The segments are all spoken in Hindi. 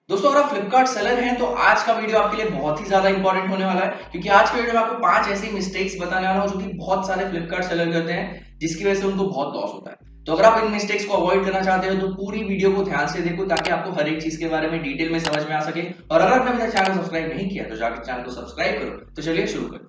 दोस्तों अगर आप फ्लिपकार्ट सेलर हैं तो आज का वीडियो आपके लिए बहुत ही ज्यादा इंपॉर्टेंट होने वाला है क्योंकि आज के वीडियो में आपको 5 ऐसी मिस्टेक्स बताने वाला हूं जो कि बहुत सारे फ्लिपकार्ट सेलर करते हैं जिसकी वजह से उनको बहुत लॉस होता है। तो अगर आप इन मिस्टेक्स को अवॉइड करना चाहते हो तो पूरी वीडियो को ध्यान से देखो ताकि आपको हर एक चीज के बारे में डिटेल में समझ में आ सके। और अगर आपने अभी तक चैनल सब्सक्राइब नहीं किया तो जाकर चैनल को सब्सक्राइब करो। तो चलिए शुरू करें।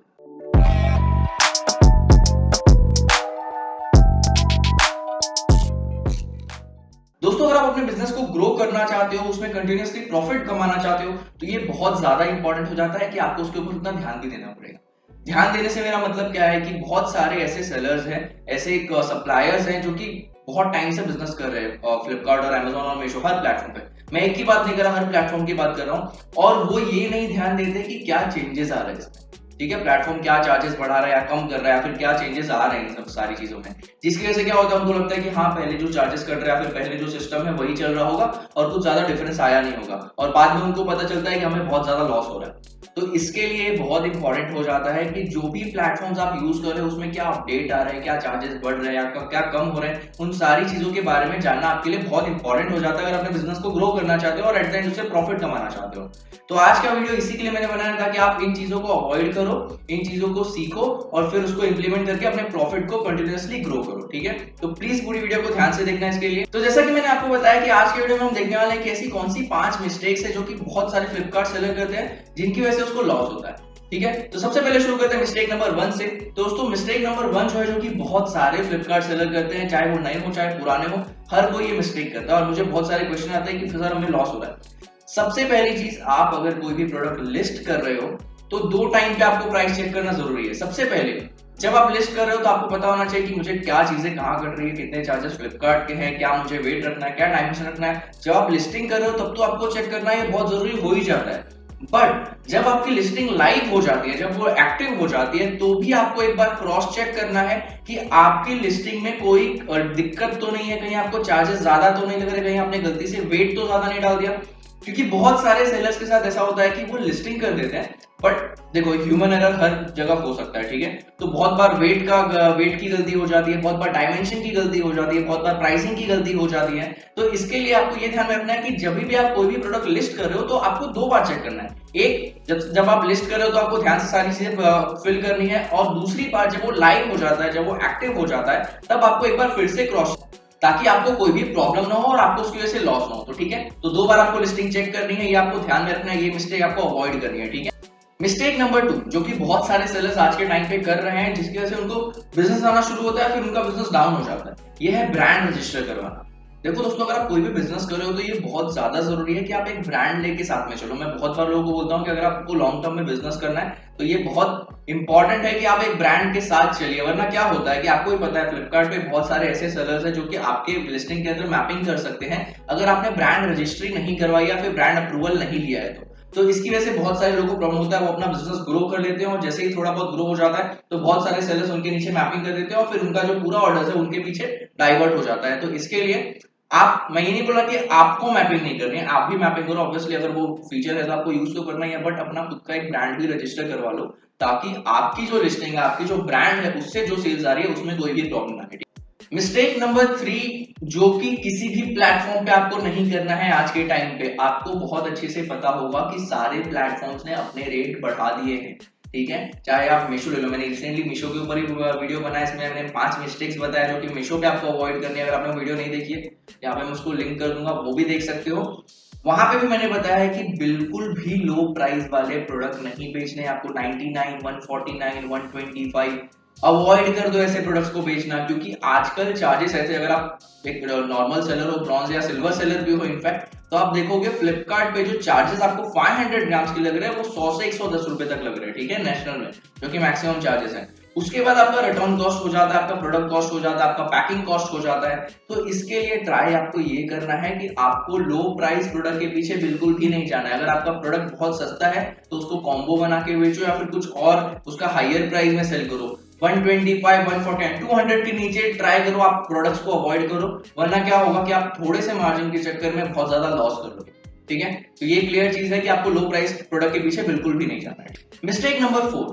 दोस्तों अगर आप अपने बिजनेस को ग्रो करना चाहते हो, उसमें कंटिन्यूअसली प्रॉफिट कमाना चाहते हो तो ये बहुत ज्यादा इंपॉर्टेंट हो जाता है कि आपको उसके ऊपर उतना ध्यान भी देना पड़ेगा। ध्यान देने से मेरा मतलब क्या है कि बहुत सारे ऐसे सेलर्स हैं, ऐसे सप्लायर्स हैं जो कि बहुत टाइम से बिजनेस कर रहे हैं फ्लिपकार्ट और अमेजोन और मीशो हर प्लेटफॉर्म पे। मैं एक की बात नहीं कर रहा, हर प्लेटफॉर्म की बात कर रहा हूँ। और वो ये नहीं ध्यान देते कि क्या चेंजेस आ रहे हैं इसमें। ठीक है, प्लेटफॉर्म क्या चार्जेस बढ़ा रहा है या कम कर रहा है या फिर क्या चेंजेस आ रहे हैं इन सब सारी चीजों में, जिसकी वजह से क्या होता है उनको लगता है कि हाँ पहले जो चार्जेस कट रहा है फिर पहले जो सिस्टम है वही चल रहा होगा और कुछ ज्यादा डिफरेंस आया नहीं होगा। और बाद में उनको पता चलता है कि हमें बहुत ज्यादा लॉस हो रहा है। तो इसके लिए बहुत इंपॉर्टेंट हो जाता है कि जो भी प्लेटफॉर्म्स आप यूज कर रहे हो उसमें क्या अपडेट आ रहे हैं, क्या चार्जेस बढ़ रहे हैं, आपका क्या कम हो रहे हैं, उन सारी चीजों के बारे में जानना आपके लिए बहुत इंपॉर्टेंट हो जाता है अगर अपने बिजनेस को ग्रो करना चाहते हो और एट द एंड उससे प्रॉफिट कमाना चाहते हो। तो आज का वीडियो इसी के लिए मैंने बनाया था कि आप इन चीजों को अवॉइड करो, इन चीजों को सीखो और फिर उसको इंप्लीमेंट करके अपने प्रॉफिट को कंटिन्यूअसली ग्रो करो। ठीक है, तो प्लीज पूरी वीडियो को ध्यान से देखना इसके लिए। तो जैसा कि मैंने आपको बताया कि आज के वीडियो में हम देखने वाले हैं कि ऐसी कौन सी 5 मिस्टेक्स है जो कि बहुत सारे फ्लिपकार्ट सेलर करते हैं जिनकी वजह से उसको लॉस होता है। ठीक है, तो सबसे पहले शुरू करते हैं मिस्टेक नंबर 1 से। तो दोस्तों मिस्टेक नंबर 1 जो है, जो कि बहुत सारे फ्लिपकार्ट सेलर करते हैं, चाहे वो नए हो चाहे पुराने हो, हर कोई ये मिस्टेक करता है और मुझे बहुत सारे क्वेश्चन आते हैं कि सर हमें लॉस हो रहा है। सबसे पहली चीज, आप अगर कोई भी प्रोडक्ट लिस्ट कर रहे हो तो 2 टाइम पे आपको प्राइस चेक करना जरूरी है। सबसे पहले जब आप लिस्ट कर रहे हो तो आपको पता होना चाहिए कि मुझे क्या चीजें कहाँ कट रही है, कितने चार्जेस फ्लिपकार्ट के हैं, क्या मुझे वेट रखना है, क्या डायमेंशन रखना है। जब आप लिस्टिंग कर रहे हो तब तो आपको चेक करना ये बहुत जरूरी हो ही जाता है। बट जब आपकी लिस्टिंग लाइव हो जाती है, जब वो एक्टिव हो जाती है, तो भी आपको एक बार क्रॉस चेक करना है कि आपकी लिस्टिंग में कोई दिक्कत तो नहीं है, कहीं आपको चार्जेस ज्यादा तो नहीं लग रहे, कहीं आपने गलती से वेट तो ज्यादा नहीं डाल दिया। क्योंकि बहुत सारे सेलर्स के साथ ऐसा होता है कि वो लिस्टिंग कर देते हैं, बट देखो ह्यूमन एरर हर जगह हो सकता है। ठीक है, तो बहुत बार वेट की गलती हो जाती है, बहुत बार डायमेंशन की गलती हो जाती है, बहुत बार प्राइसिंग की गलती हो जाती है। तो इसके लिए आपको ये ध्यान में रखना है कि जब भी आप कोई भी प्रोडक्ट लिस्ट कर रहे हो तो आपको 2 बार चेक करना है। एक, जब आप लिस्ट कर रहे हो तो आपको ध्यान से सारी चीजें फिल करनी है, और दूसरी बार जब वो लाइव हो जाता है, जब वो एक्टिव हो जाता है, तब आपको एक बार फिर से क्रॉस, ताकि आपको कोई भी प्रॉब्लम ना हो और आपको उसकी वजह से लॉस ना हो। तो ठीक है, तो 2 बार आपको लिस्टिंग चेक करनी है, ये आपको ध्यान में रखना है, ये मिस्टेक आपको अवॉइड करनी है। ठीक है, मिस्टेक नंबर 2 जो कि बहुत सारे सेलर्स आज के टाइम पे कर रहे हैं, जिसकी वजह से उनको बिजनेस आना शुरू होता है फिर उनका बिजनेस डाउन हो जाता है, ये है ब्रांड रजिस्टर करवाना। देखो दोस्तों, अगर आप कोई भी बिजनेस कर रहे हो तो ये बहुत ज्यादा जरूरी है कि आप एक ब्रांड लेके साथ में चलो। मैं बहुत बार लोगों को बोलता हूँ कि अगर आपको लॉन्ग टर्म में बिजनेस करना है तो ये बहुत इंपॉर्टेंट है कि आप एक ब्रांड के साथ चलिए, वरना क्या होता है कि आपको ही पता है फ्लिपकार्ट पे बहुत सारे ऐसे सेलर्स हैं जो कि आपके लिस्टिंग के अंदर मैपिंग कर सकते हैं अगर आपने ब्रांड रजिस्ट्री नहीं करवाई या फिर ब्रांड अप्रूवल नहीं लिया है तो इसकी वजह से बहुत सारे लोगों को प्रॉब्लम होता है, वो अपना बिजनेस ग्रो कर लेते हैं और जैसे ही थोड़ा बहुत ग्रो हो जाता है तो बहुत सारे सेलर्स उनके नीचे मैपिंग कर देते हैं और फिर उनका जो पूरा ऑर्डर है उनके पीछे डाइवर्ट हो जाता है। तो इसके लिए आप, मैं ये नहीं बोला कि आपको मैपिंग नहीं करनी है, आप भी मैपिंग करो ऑब्वियसली, अगर वो फीचर है तो आपको यूज तो करना ही है, बट अपना खुद का एक ब्रांड भी रजिस्टर करवा लो ताकि आपकी जो लिस्टिंग है, आपकी जो ब्रांड है, उससे जो सेल्स आ रही है उसमें कोई भी प्रॉब्लम ना आए। मिस्टेक नंबर 3 जो कि किसी भी प्लेटफॉर्म पे आपको नहीं करना है आज के टाइम पे, आपको बहुत अच्छे से पता होगा कि सारे प्लेटफॉर्म्स ने अपने रेट बढ़ा दिए हैं। ठीक है, चाहे आप मीशो ले लो, मैंने रिसेंटली मीशो के ऊपर ही वीडियो बनाया, इसमें मैंने 5 मिस्टेक्स बताया जो कि मीशो पे आपको अवॉइड करनी है। अगर आपने वीडियो नहीं देखी है, यहाँ पे मैं उसको लिंक कर दूंगा, वो भी देख सकते हो। वहां पे भी मैंने बताया है कि बिल्कुल भी लो प्राइस वाले प्रोडक्ट नहीं बेचने, आपको 99, 149, 125 अवॉइड कर दो ऐसे प्रोडक्ट्स को बेचना, क्योंकि आजकल चार्जेस ऐसे, अगर आप एक नॉर्मल सेलर हो, ब्रॉन्ज या सिल्वर सेलर भी हो इनफैक्ट, तो आप देखोगे फ्लिपकार्ट पे जो चार्जेस आपको 500 ग्राम्स के लग रहे हैं वो 100 से 110 रुपए तक लग रहे हैं। ठीक है, नेशनल में, जो कि मैक्सिमम चार्जेस हैं। उसके बाद आपका रिटर्न कॉस्ट हो जाता है, आपका प्रोडक्ट कॉस्ट हो जाता है, आपका पैकिंग कॉस्ट हो जाता है। तो इसके लिए ट्राई आपको ये करना है कि आपको लो प्राइस प्रोडक्ट के पीछे बिल्कुल भी नहीं जाना है। अगर आपका प्रोडक्ट बहुत सस्ता है तो उसको कॉम्बो बना के बेचो या फिर कुछ और उसका हायर प्राइस में सेल करो। 125, 140, 200 के नीचे ट्राई करो, आप प्रोडक्ट्स को अवॉइड करो, वरना क्या होगा कि आप थोड़े से मार्जिन के चक्कर में बहुत ज्यादा लॉस कर लोगे। ठीक है, तो ये क्लियर चीज है कि आपको लो प्राइस प्रोडक्ट के पीछे बिल्कुल भी नहीं जाना है। मिस्टेक नंबर 4,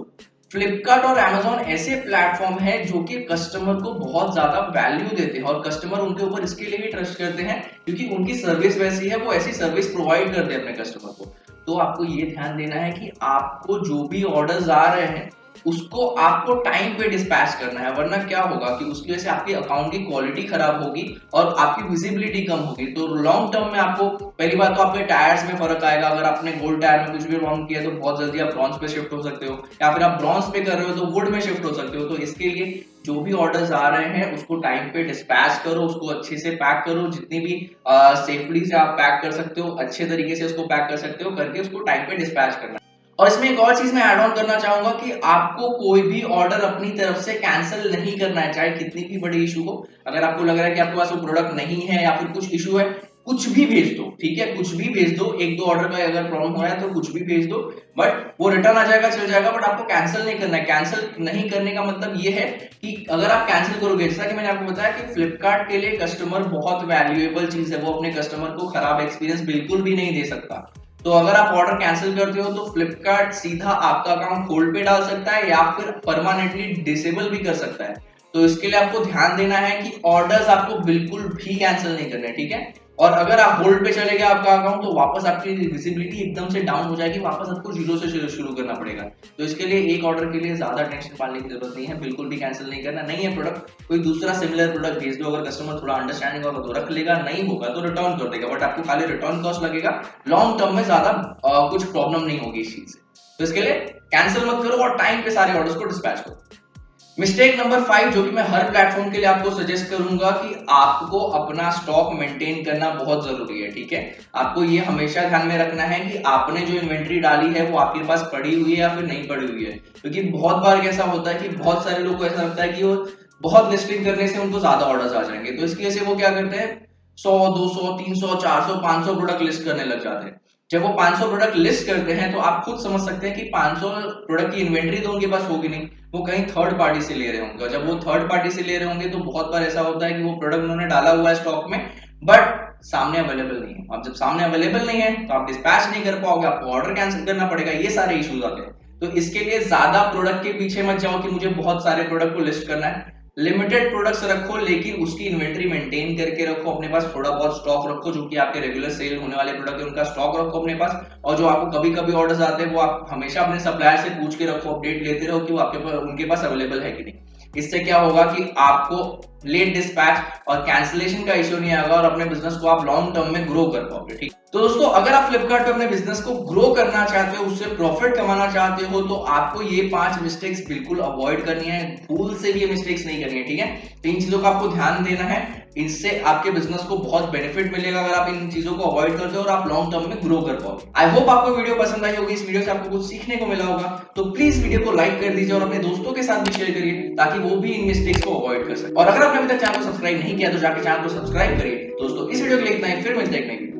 फ्लिपकार्ट और अमेजोन ऐसे प्लेटफॉर्म है जो कि कस्टमर को बहुत ज्यादा वैल्यू देते हैं और कस्टमर उनके ऊपर इसके लिए भी ट्रस्ट करते हैं क्योंकि उनकी सर्विस वैसी है, वो ऐसी सर्विस प्रोवाइड करते हैं अपने कस्टमर को। तो आपको ये ध्यान देना है कि आपको जो भी ऑर्डर्स आ रहे हैं उसको आपको टाइम पे डिस्पैच करना है, वरना क्या होगा कि उसकी वजह से आपके अकाउंट की क्वालिटी खराब होगी और आपकी विजिबिलिटी कम होगी। तो लॉन्ग टर्म में आपको पहली बात तो आपके टायर्स में फर्क आएगा। अगर आपने गोल्ड टायर में कुछ भी रॉन्ग किया तो बहुत जल्दी आप ब्रॉन्ज पे शिफ्ट हो सकते हो, या फिर आप ब्रॉन्ज पे कर रहे हो तो वुड में शिफ्ट हो सकते हो। तो इसके लिए जो भी ऑर्डर्स आ रहे हैं उसको टाइम पे डिस्पैच करो, उसको अच्छे से पैक करो, जितनी भी सेफली से आप पैक कर सकते हो अच्छे तरीके से उसको पैक कर सकते हो करके उसको टाइम पे डिस्पैच करना। और इसमें एक और चीज मैं ऐड ऑन करना चाहूंगा कि आपको कोई भी ऑर्डर अपनी तरफ से कैंसिल नहीं करना है, चाहे कितनी भी बड़ी इशू हो। अगर आपको लग रहा है कि आपके पास वो प्रोडक्ट नहीं है या फिर कुछ इशू है, कुछ भी भेज दो, ठीक है, कुछ भी भेज दो। एक दो ऑर्डर का अगर प्रॉब्लम हो रहा है तो कुछ भी भेज दो, बट वो रिटर्न आ जाएगा, चल जाएगा, बट आपको कैंसिल नहीं करना है। कैंसिल नहीं करने का मतलब ये है कि अगर आप कैंसिल करोगे, जैसा कि मैंने आपको बताया कि फ्लिपकार्ट के लिए कस्टमर बहुत वैल्यूएबल चीज है, वो अपने कस्टमर को खराब एक्सपीरियंस बिल्कुल भी नहीं दे सकता। तो अगर आप ऑर्डर कैंसिल करते हो तो फ्लिपकार्ट सीधा आपका अकाउंट होल्ड पे डाल सकता है या फिर परमानेंटली डिसेबल भी कर सकता है। तो इसके लिए आपको ध्यान देना है कि ऑर्डर्स आपको बिल्कुल भी कैंसिल नहीं करने, ठीक है। और अगर आप होल्ड पे चले गए आपका अकाउंट तो वापस आपकी विजिबिलिटी एकदम से डाउन हो जाएगी, वापस आपको जीरो से शुरू करना पड़ेगा। तो इसके लिए एक ऑर्डर के लिए ज्यादा टेंशन पालने की जरूरत नहीं है, बिल्कुल भी कैंसिल नहीं करना। नहीं है प्रोडक्ट, कोई दूसरा सिमिलर प्रोडक्ट भेज दो। अगर कस्टमर थोड़ा अंडरस्टैंडिंग होगा तो रख लेगा, नहीं होगा तो रिटर्न कर देगा, बट आपको खाली रिटर्न कॉस्ट लगेगा। लॉन्ग टर्म में ज्यादा कुछ प्रॉब्लम नहीं होगी इस चीज से। तो इसके लिए कैंसिल मत करो और टाइम पे सारे ऑर्डर्स को डिस्पैच करो। मिस्टेक नंबर 5 जो कि मैं हर प्लेटफॉर्म के लिए आपको सजेस्ट करूंगा कि आपको अपना स्टॉक मेंटेन करना बहुत जरूरी है, ठीक है। आपको ये हमेशा ध्यान में रखना है कि आपने जो इन्वेंट्री डाली है वो आपके पास पड़ी हुई है या फिर नहीं पड़ी हुई है, क्योंकि बहुत बार कैसा होता है कि बहुत सारे लोगों को ऐसा लगता है कि वो बहुत लिस्टिंग करने से उनको ज्यादा ऑर्डर्स आ जाएंगे। तो इसकी वजह से वो क्या करते हैं, 100 200 300 400 500 प्रोडक्ट लिस्ट करने लग जाते हैं। जब वो 500 प्रोडक्ट लिस्ट करते हैं तो आप खुद समझ सकते हैं कि 500 प्रोडक्ट की इन्वेंट्री तो उनके पास होगी नहीं, वो कहीं थर्ड पार्टी से ले रहे होंगे। जब वो थर्ड पार्टी से ले रहे होंगे तो बहुत बार ऐसा होता है कि वो प्रोडक्ट उन्होंने डाला हुआ है स्टॉक में, बट सामने अवेलेबल नहीं है। अब जब सामने अवेलेबल नहीं है तो आप डिस्पैच नहीं कर पाओगे, आपको ऑर्डर कैंसिल करना पड़ेगा, ये सारे इश्यूज आते हैं। तो इसके लिए ज्यादा प्रोडक्ट के पीछे मत जाओ कि मुझे बहुत सारे प्रोडक्ट को लिस्ट करना है। लिमिटेड प्रोडक्ट्स रखो लेकिन उसकी इन्वेंट्री मेंटेन करके रखो, अपने पास थोड़ा बहुत स्टॉक रखो, जो कि आपके रेगुलर सेल होने वाले प्रोडक्ट है उनका स्टॉक रखो अपने पास। और जो आपको कभी कभी ऑर्डर्स आते हैं वो आप हमेशा अपने सप्लायर से पूछ के रखो, अपडेट लेते रहो कि वो आपके पास उनके पास अवेलेबल है कि नहीं। इससे क्या होगा कि आपको लेट डिस्पैच और कैंसिलेशन का इश्यू नहीं आएगा और अपने बिजनेस को आप लॉन्ग टर्म में ग्रो कर पाओगे, ठीक। तो दोस्तों अगर आप फ्लिपकार्ट पे अपने बिजनेस को ग्रो करना चाहते हो, उससे प्रॉफिट कमाना चाहते हो, तो आपको ये 5 मिस्टेक्स बिल्कुल अवॉइड करनी है, भूल से भी ये मिस्टेक्स नहीं करनी है, ठीक है। तो इन चीजों का आपको ध्यान देना है, इससे आपके बिजनेस को बहुत बेनिफिट मिलेगा अगर आप इन चीजों को अवॉइड करते हो और आप लॉन्ग टर्म में ग्रो कर पाओगे। आई होप आपको वीडियो पसंद आई होगी, इस वीडियो से आपको कुछ सीखने को मिला होगा। तो प्लीज वीडियो को लाइक कर दीजिए और अपने दोस्तों के साथ भी शेयर करिए ताकि वो भी इन मिस्टेक्स को अवॉइड कर सके। और अगर आपने अभी तक चैनल को सब्सक्राइब नहीं किया तो जाकर चैनल को सब्सक्राइब करिए। दोस्तों इस वीडियो के लिए इतना ही, फिर मिलते हैं एक नई वीडियो।